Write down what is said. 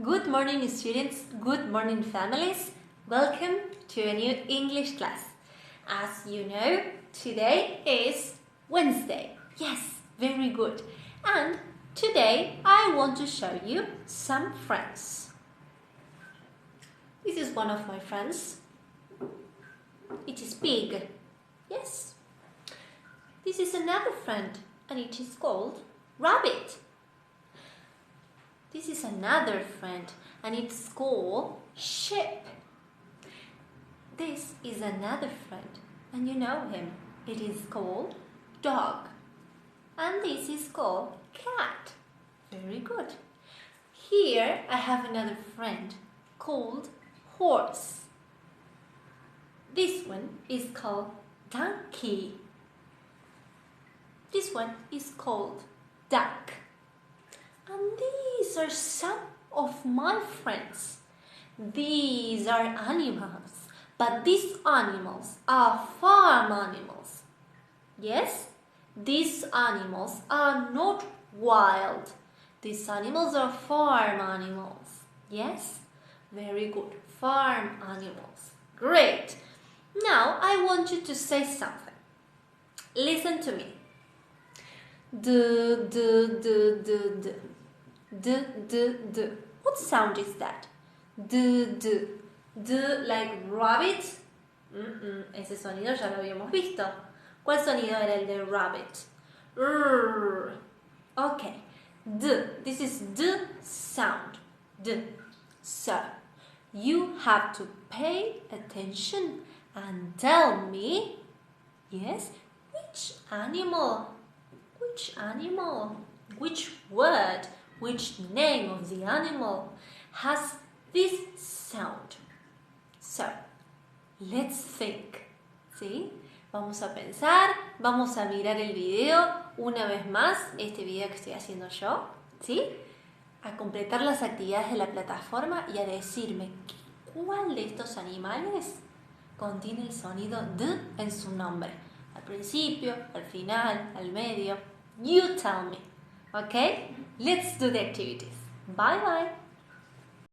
Good morning, students. Good morning, families. Welcome to a new English class. As you know, today is Wednesday. Yes, very good. And today I want to show you some friends. This is one of my friends. It is Pig. Yes. This is another friend, and it is called Rabbit. This is another friend, and it's called Sheep. This is another friend, and you know him. It is called Dog. And this is called Cat. Very good. Here I have another friend called Horse. This one is called Donkey. This one is called Duck. And these are some of my friends. These are animals, but these animals are farm animals. Yes, these animals are not wild. These animals are farm animals. Yes, very good. Farm animals. Great. Now I want you to say something. Listen to me. D. What sound is that? D like rabbit. Ese sonido ya lo habíamos visto. ¿Cuál sonido era el de rabbit? Okay. D. This is D sound. D. So, you have to pay attention and tell me, yes, which animal, which word, which name of the animal has this sound. So, let's think. ¿Sí? Vamos a pensar, vamos a mirar el video una vez más, este video que estoy haciendo yo, ¿sí? A completar las actividades de la plataforma y a decirme cuál de estos animales contiene el sonido D en su nombre. Al principio, al final, al medio. You tell me. Okay? Let's do the activities. Bye bye.